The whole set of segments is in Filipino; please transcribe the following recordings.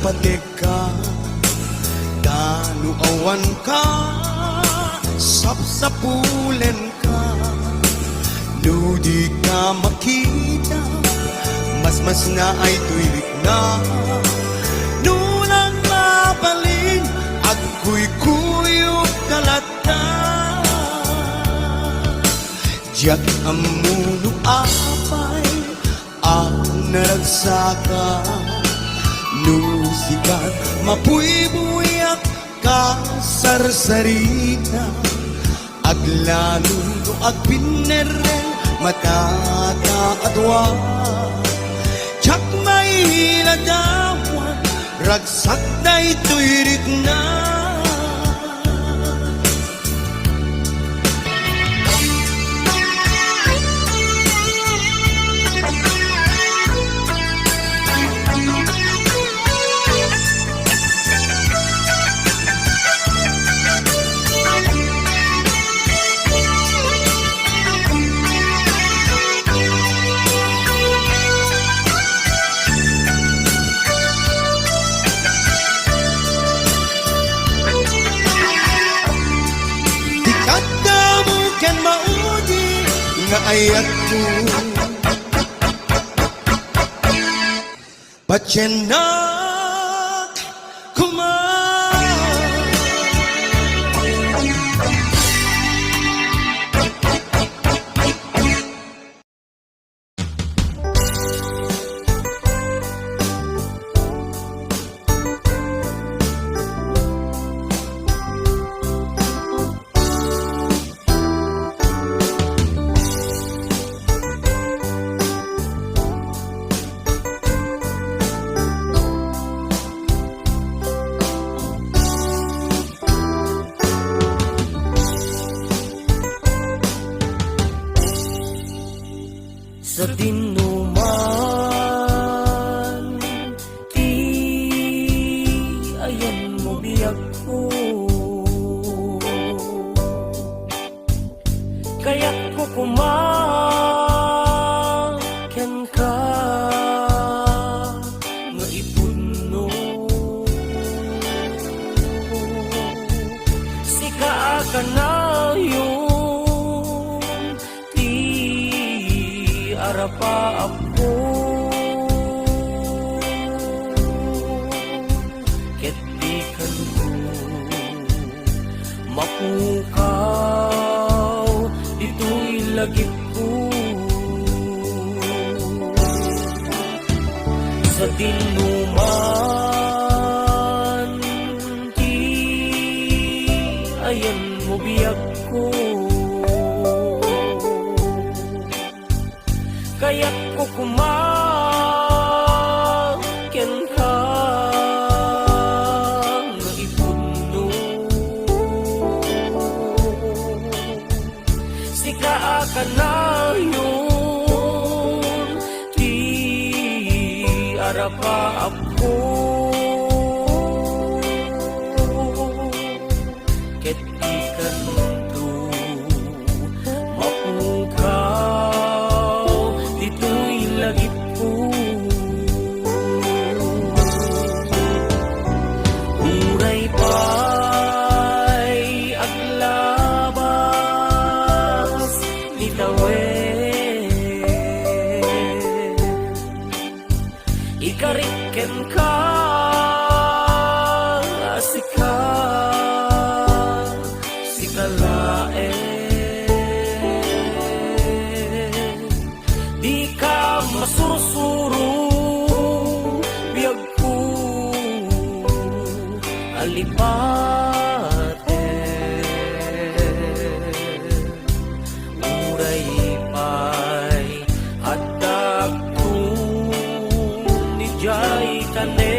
patik ka, danuawan ka, sapsapulen ka. No di ka makita, mas na ay tuwilik na. Nulang mabalin at kuy-kuyog kalata. Diyak amuno apay ang naragsaka. Nusikat mapuy-buyak ka sarsarita. Aglanundo ag pineren matata adwa. Tsak may hiladawan ragsak na ituirik na. Nga ayat ko patyanak kumain. Sa dinuman, ti ayan mo biyag ko. Kaya't ko kumakyan ka nga ipuno. Sika ka na arapa ako. Ket di kanto mapukaw dito'y lagip ko. Sa dinuman ti ayan mo biyag ko. Kaya't ko kumakyan ka nga ipuno. Sika ka na yun, di arapa ako. Ket di kanto mapukaw dito'y lagip ko. Uray pa'y aglabas ni tawen. Ikariken ka sika sikalaen. Di ka masurusuro biyag ko alipate. Uray pa'y hadag ko ni jay tanen.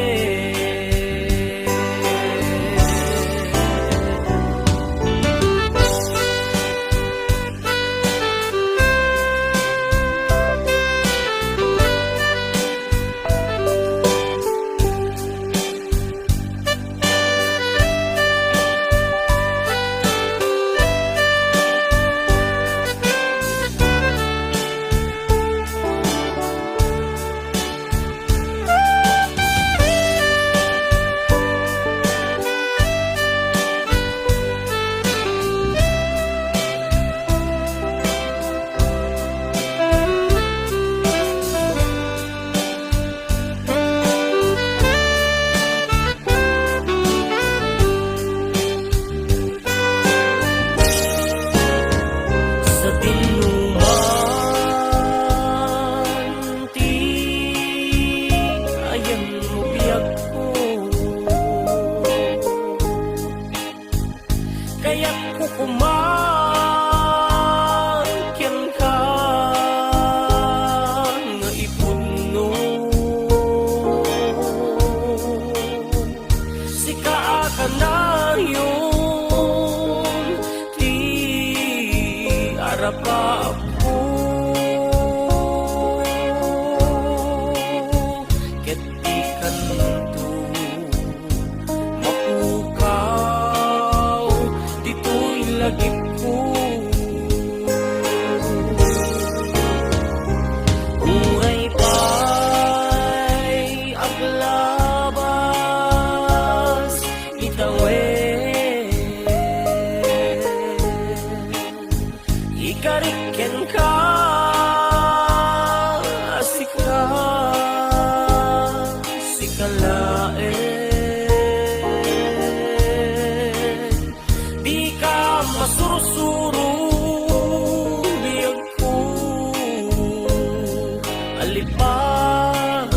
alipaten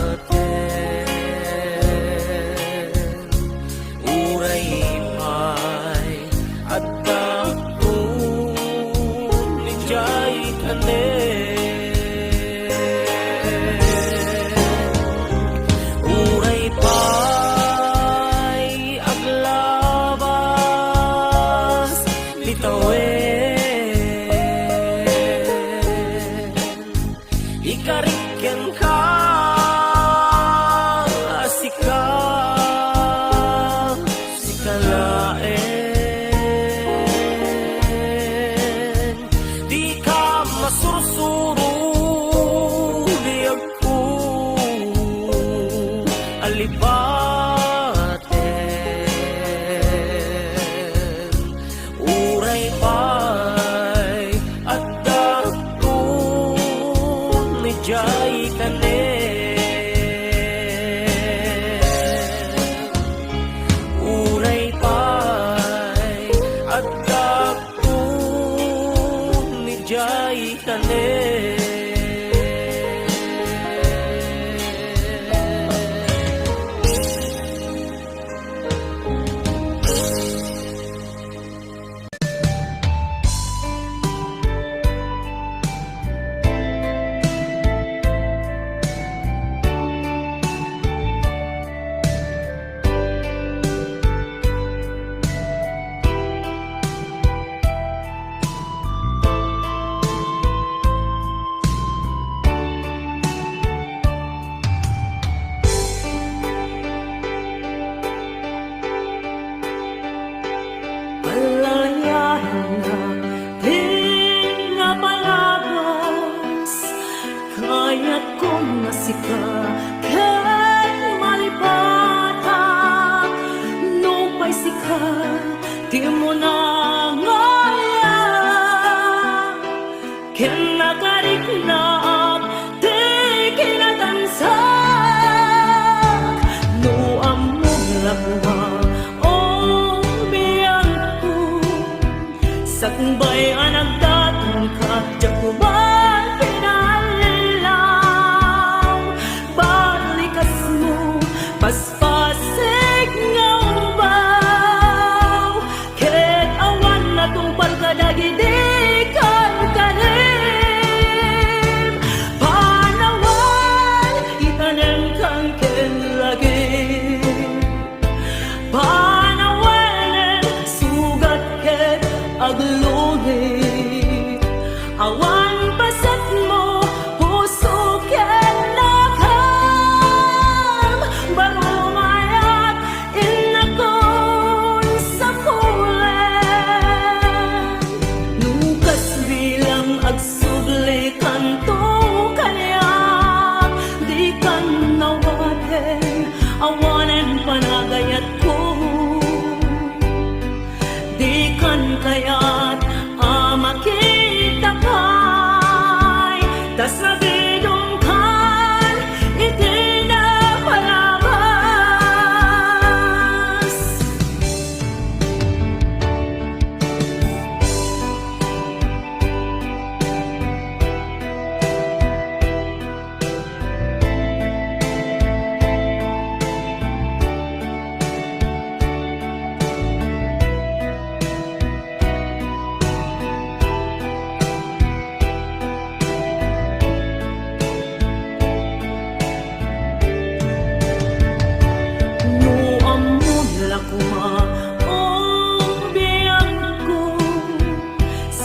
uray pay at dakton ni jay tanen uray pay aglabas litawen ikarikyan ka asika sikalaen di ka masursuro di ako alibaten uray pay at dakton ni jay tanen uray pay at dakton ni jay tanen Palayahan na di nga palabas kaya't kong nasika kay malipatan nung may sika di mo na ngaya kinakarik na at di kinatansak no among lakuha sakbay anak datang ka jakuban pinalilaw balikas mo paspasig ngaubaw ket awan na tong pagkadagidikan kanim panawan itanem kang kenlagi aglulit awan pasat mo puso ken nakam barumayat inakon sa kulen nukas bilang agsugli kanto kaniyak di kan nawaten awanen panagayat ko di kan kaya't makita kay tas nabidong kan iti na palabas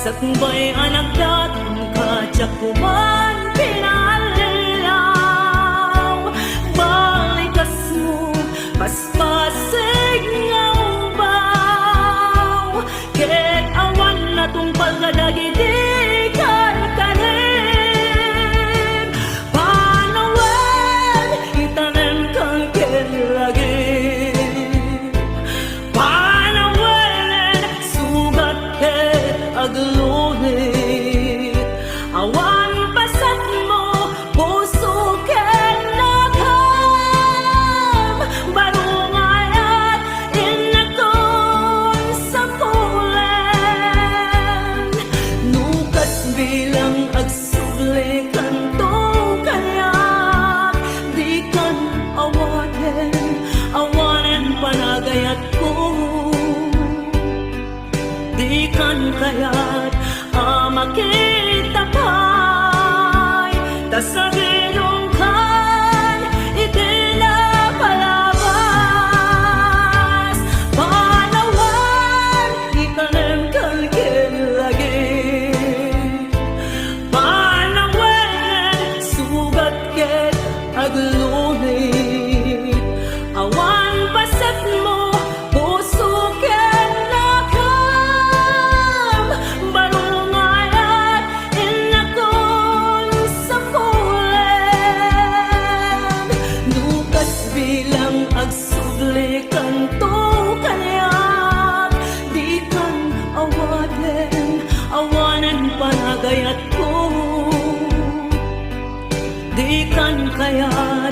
sakbay anak datang ka jakuban pinalilaw balikas mo paspasig ngaubaw ket awan na tong pagkadagidikan kanim panawen itanem kang kenlagi panawen sugat ket aglulit awan pas tas sa bilungkan iti na palabas. Panawan itanem kalkin lagi, panawen sugat ket aglunit. Awan pasat mo puso ket nakam, barungayan inakon sa pulen. Nukas bilang agsubli kanto kaniyak, di kan awaden, awanen panagayat ko. Di kan kayat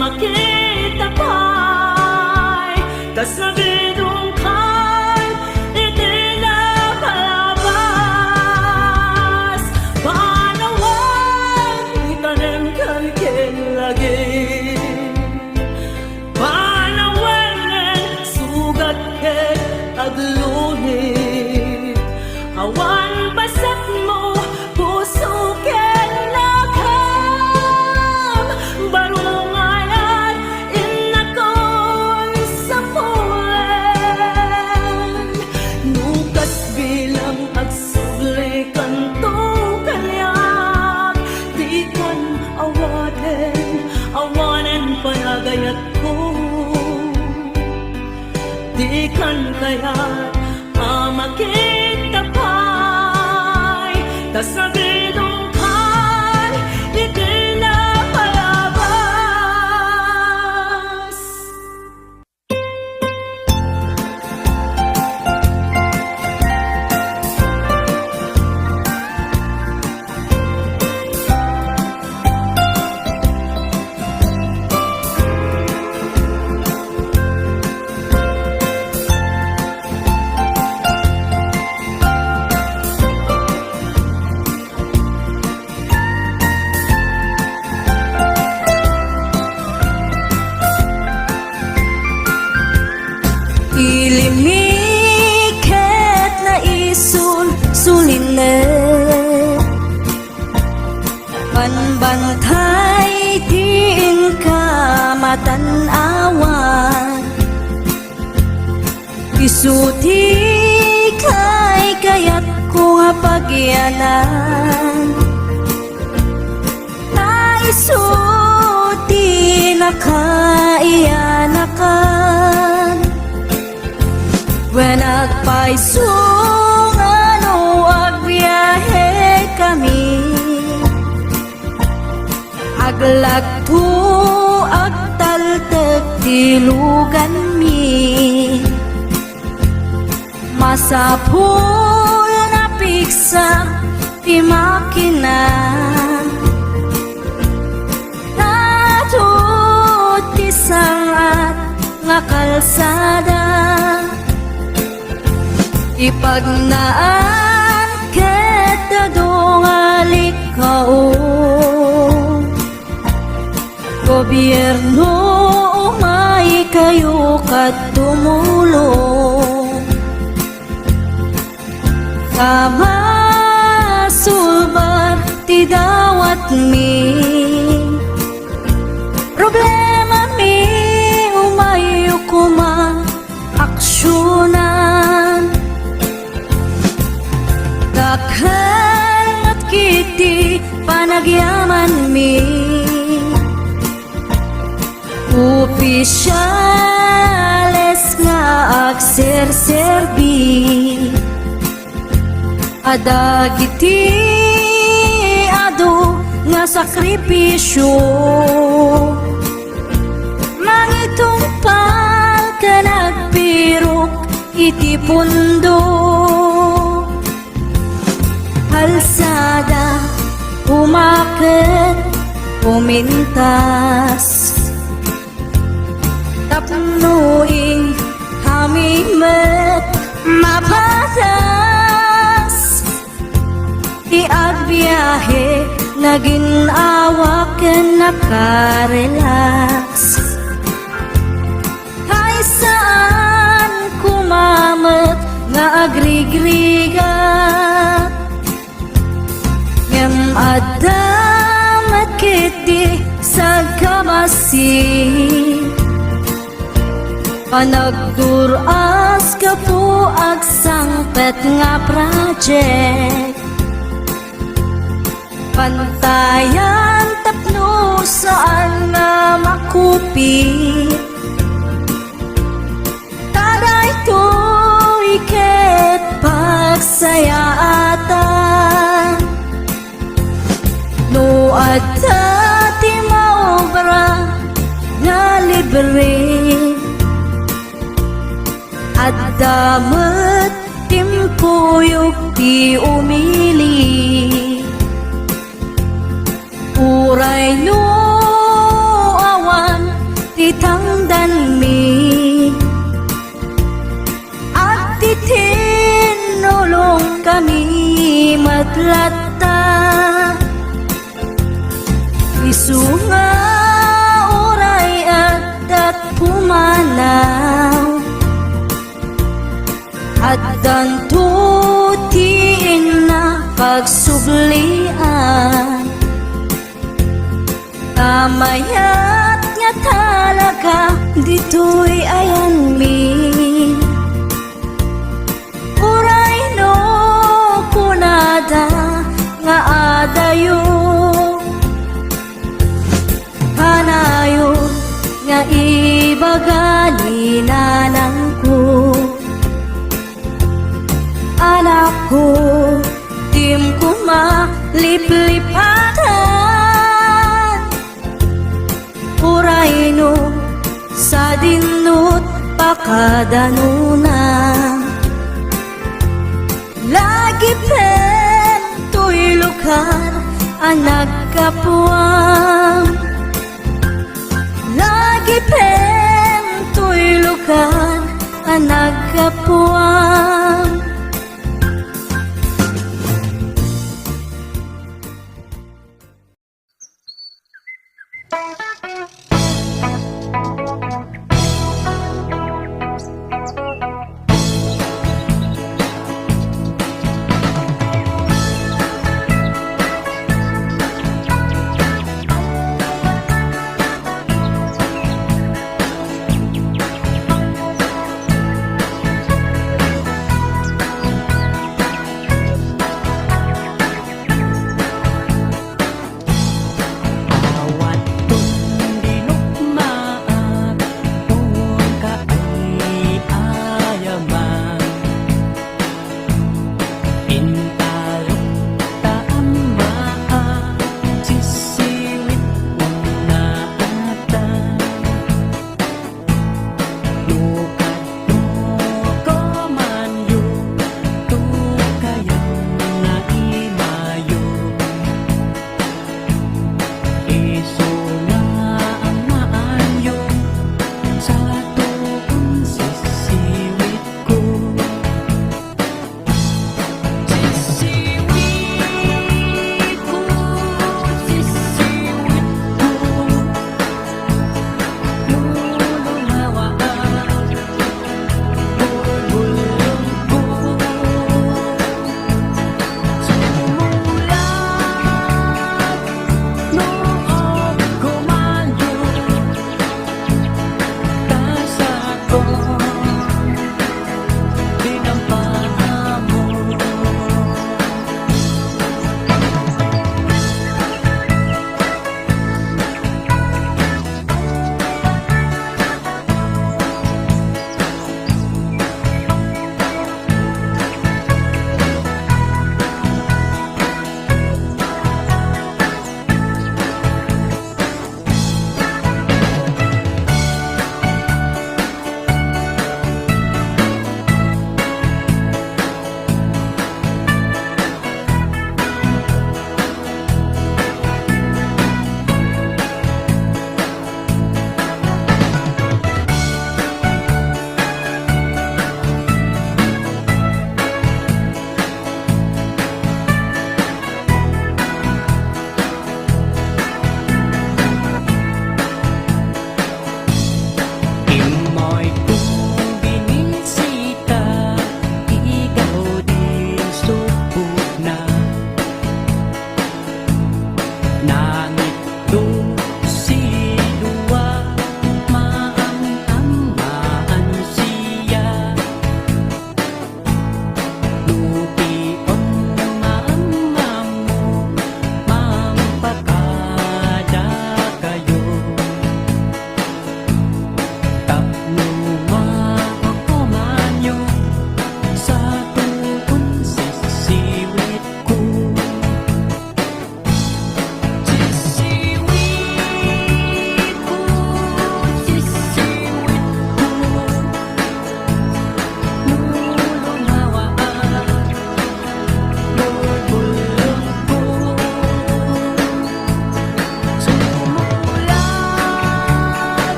makita pa'y tas na bidungkan iti na palabas. Panawan itanem kalkin lagi, panawen sugat ket aglunit. Awan pasat mo puso ket nakam, barungayan inakon sa pulen. Nukas bilang agsubli kanto kaniyak, di kan awaden, awanen panagayat ko. Di kan kayat makita pa'y tas sa bidungkan iti na palabas. Ilimikit na sulinet, panbantay din ka matanawan. Isuti kay kayat ko nga pagyanan, naisuti na kaiyanakan. When agpaisong ano agbiyahe kami, aglagto agtaltag dilugan mi. Masapul na piksa ti makina, natut ti sangat nga kalsada. Ipagnaan ket dadungalik kao, gobyerno umay kayo kat tumulong. Kamasulbar ti dawat mi, problema mi umayo kuma aksyonan. Dakhan at kiti panagyaman mi, opisyales nga agserserbi, adagiti ado nga sakripisyo. Mangitumpal ka nagpirok iti pundo, kalsada umaket umintas. Tapnuing hamimet mapatas, iagbiyahe naging awaken nakarelax. Hay saan kumamet nga agrigriga, ngem adam Bakit di sa kamasi panagduras ka po ag sangpet nga project pantayan tapno saan nga makupit taday to'y ket pagsayaatan no adta ti maobra nga libre at damat timpuyog ti umili uray no awan ti tangdan mi at ti tinulong kami matlatta isu nga uray at pumanaw at dantutiin na pagsublian tamayat nga talaga dito'y ayan mi uray no kunada nga adayo kanayo nga ibagani nanang ko anak ko, tim ko maliplipatan uray no sa dinut pakadanuna lagi pen to'y lugar ang nagkapuang lagi pen to'y lugar ang nagkapuang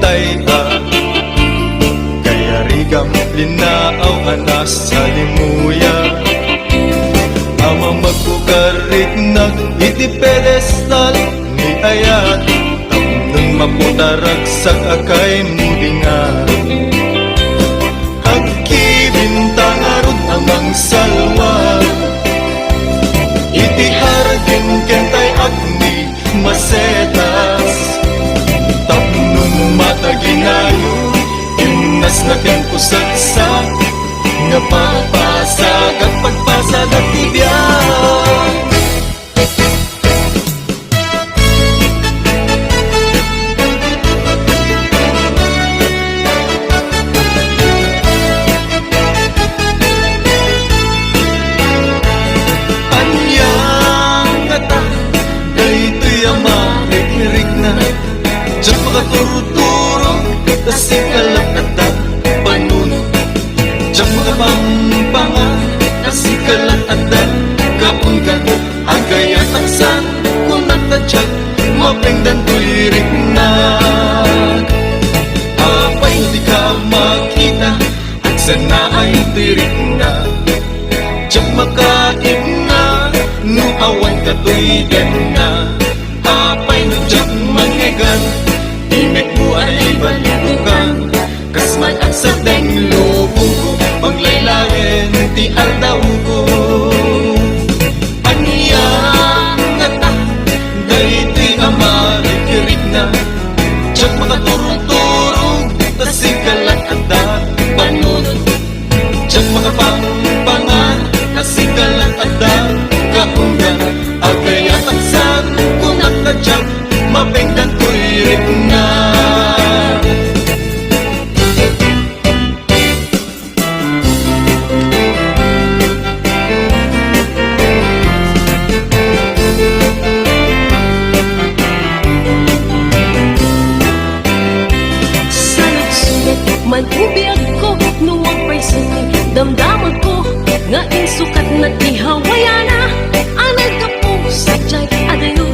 tay kaya rigam linaaw anas sa limuya amang magkukarit nag iti pedestal ni ayat tamnang maputarag sa akay mudinga agkibintang arod amang salwa iti haragin kentay agni masetas tapnon mataginayo imnas natin kusagsak nga papasag at pagpasag at tibiyang turuturo kasi kalap at panunod Diyan mga pampangan kasi kalat at kapungan agay at aksan kung nagtadyak mapengdan tulirik na apay di ka makita at sana ay tirik na Diyan makaib na nuawan ka tuigan na apay no diyan mangigan Imik mo ay balibukan Kasman at sa deng lubong ko Paglaylayan ti aldaw ko Aniya nga ta Day ti amarikirig na Diyak makaturong-turong Tasikalat at da panunod Diyak makapangpangan Tasikalat at da kahunggan Agay at aksan Kung nakadyak mapengdan tuirik na Salut-sulit man ubiyag ko nuwang pa'y sulit damdaman ko nga insukat na ihawayana anag ka po sa jay adayo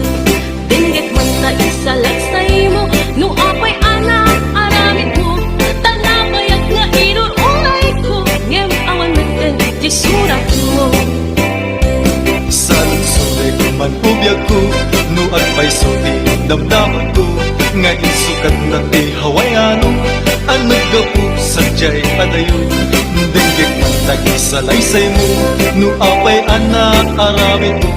Dinggit man ta isalat sa imo No apay anak aramid mo Tanabayag nga inululay ko Ngem awan nagdan di surat mo Salut-sulit man ubiyag ko nuag pa'y sulit damdaman ko nga insukat na ihawayano anag ka po sa jay adayo Dinggit man ta isalaysay mo no apay anak aramid mo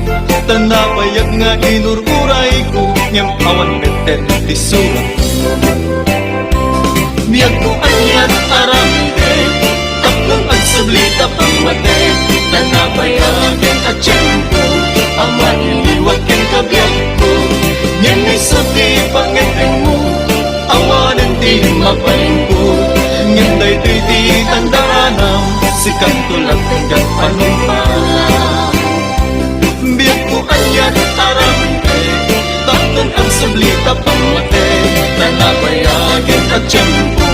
Tanapayag nga inururay ko Ngem awan beten di surat Biyag ko anyan aramide Taplong at sablita pang mate Tanapayagan at tiyempo Ama iliwag ken kabiyag ko Ngem may suti pangiteng mo Awanan di mapalingko Ngem day di tandaranam Sikat tulad hanggang panumpalang Biyag ko anyan aramide Tatlong ang sablita pang mate Tanapayagan at tiyempo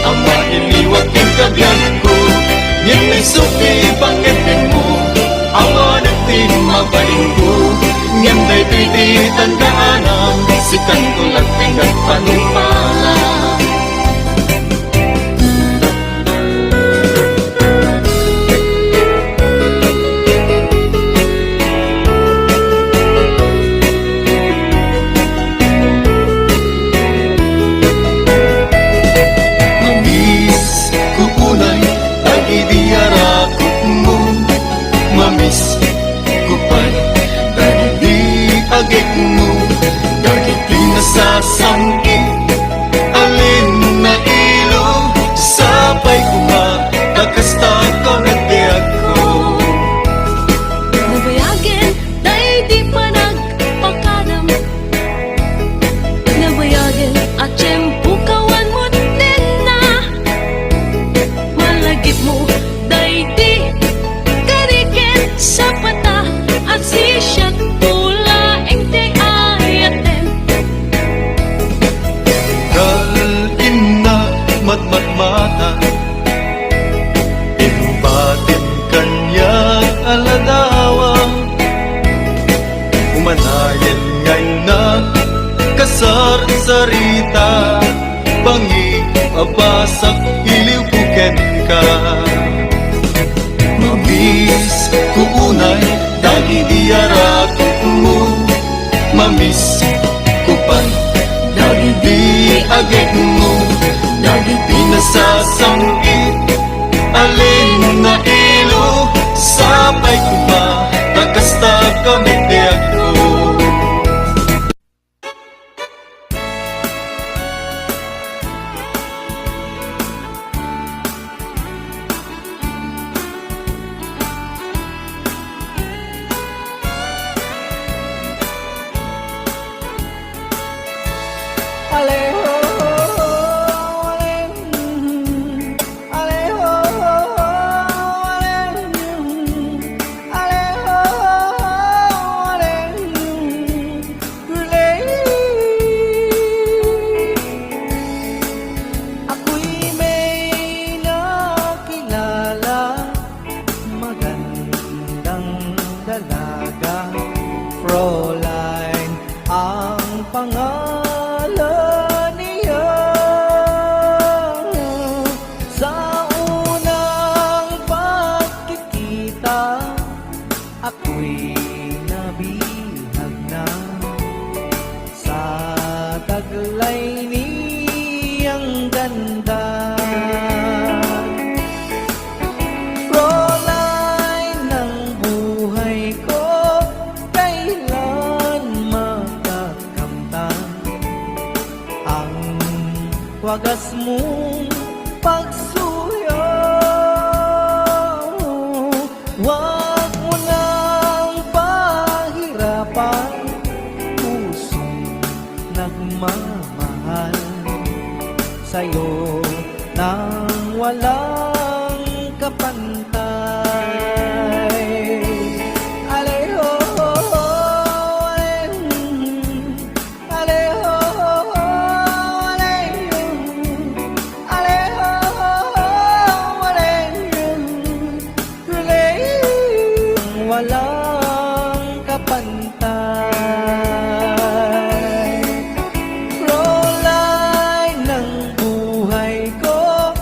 Ama iliwag ken kabiyag ko Ngem may suki pangiteng mo Awanan di mapalingko Ngem day di tandaanam Sikat tulad hanggang panumpalang Mamis kupay dahil di agik mo dahil di nasasangkit alin na ilo sabay kumakakasta ko nagbiag ko Nabayagin day di pa nagpakadam Nabayagin at tiyempo kawan mo din na Malagip mo day di sa pata at sisyak tula ente ayaten Galin na matmatmata Imbatin kanyang aladawa Umanayan ngayon na kasar sarita pangi abasak iliwuken ka. Mamiss kuunay dagi diarakit mo, mamiss kupan dagi di agit mo, dagi pinasasangit alin na ilo sapay ko ba takasta kami tiyak ko. Aleho, aleho, aleho, ako'y may nakilala, magandang dalaga, Fräulein ang pangalan niya. Sa unang pagkikita, ako'y nabihag na sa taglay niyang ganda. Fräulein ng buhay ko, kailan makakamtan ang wagas mong pagsuyo. Wag mo nang pahirapan pusong nagmamahal sa'yo nang walang kapantay. Aleho, aleho, aleho, walang kapantay. Fräulein ng buhay ko,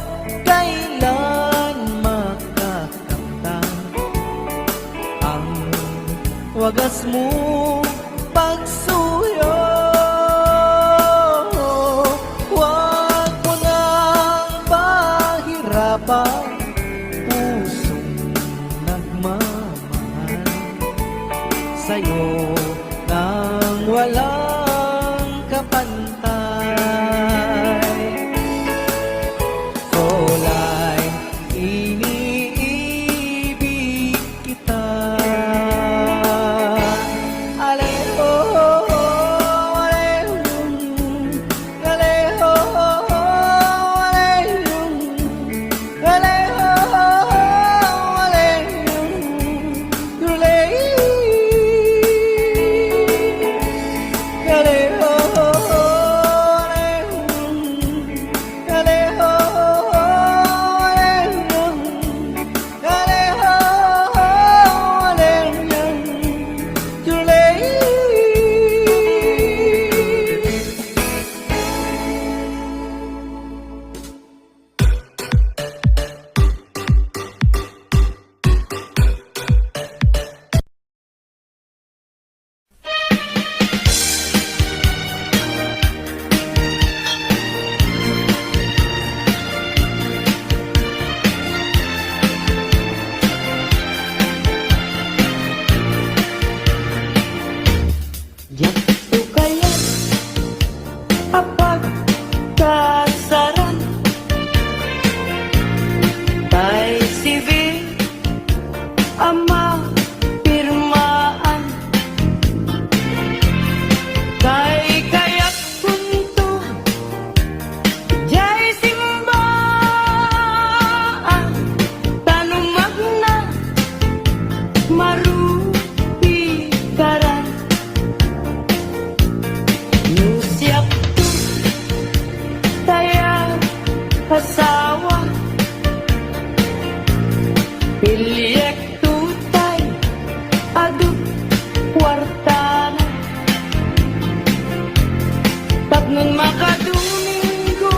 kailan makakamtan ang wagas mo pagsuyo. Huwag mo nang pahirapan pusong nagmamahal sa'yo nang walang kapantay. Fräulein, iniibig kita. Aleho, aleho, aleho, aleho, Yato kaya apag kasaran tay civil ama pirmaan tay kayak punto jay simbaan tanumag na marupi karan siap tu tayang asawa piliyek tutay adu kwartana tapnon makadomingo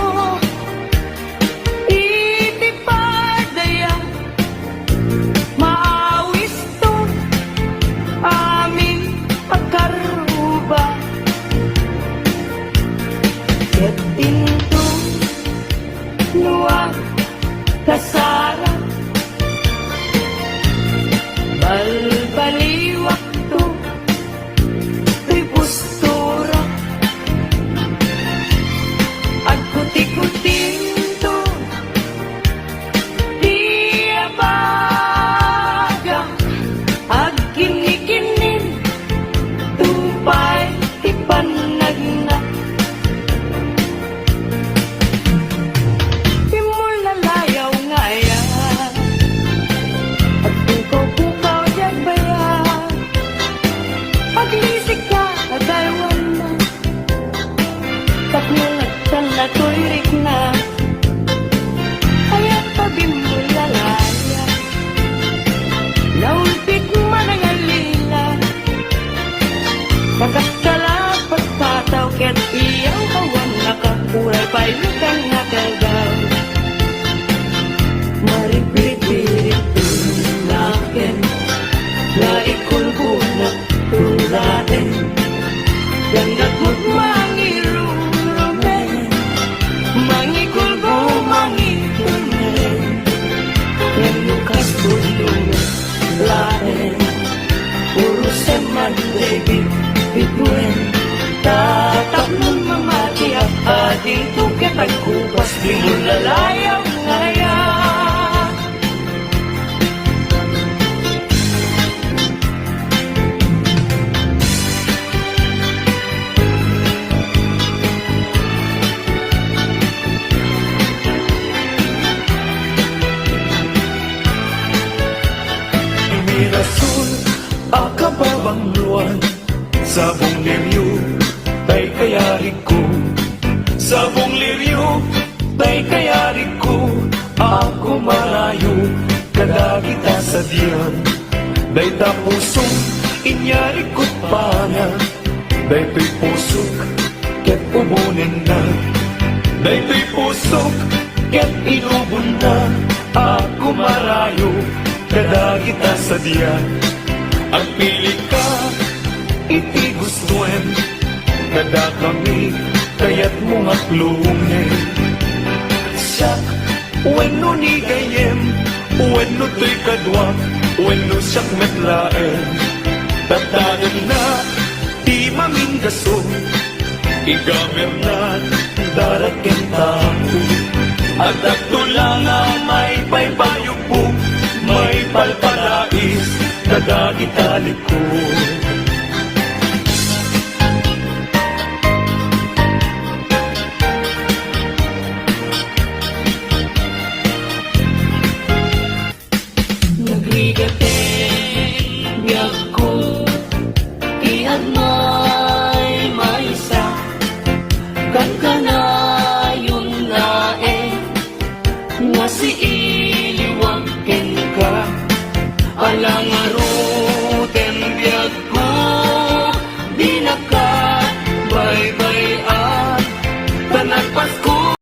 nuwang kasarap balbaliwak to to'y postura at kuti-kuting to di abaga ag kinikinin tupay ipanagna Timul na layaw ngaya at pukaw-pukaw dyan baya paglisik ka at dalwan na taknulatan na to'y rik na kaya pabimul na laya naulpit man ang alila nakakalapat pataw ket iyaw kawan nakapuray pa'y lukang nakagaw mariplit-pilit tulakin na ikulbunat tulain ganat mo't mangirurumen mangikulbo mangitunen yan lukas tulungan lain puro seman baby biguen tatap nun mamati at ading tuket at kupas di mo lalayaw ngaya Mirasul, akababang luwan Sabong liryo, tay kayari ko Sabong liryo, tay kayari ko Ako malayo, kada kita sa diyan Day tapusong, inyari ko't pana Day to'y pusok, ket ubunin na Day to'y pusok, ket inubon na Ako marayo, kada kita sa diyan Ang pili ka, iti gustuen Kada kami, kaya't mong aklungin Siyak, weno ni gayem Weno to'y kadwa, weno siyak metlaen Tatagan na, di maminggaso Igamer na, darating tayo At akto lang ang may paypayo po May palpalais, kadagitalik ko Nagligateng biyak ko Iyan may maisa Ganda na yun na nga si iliwang ka alang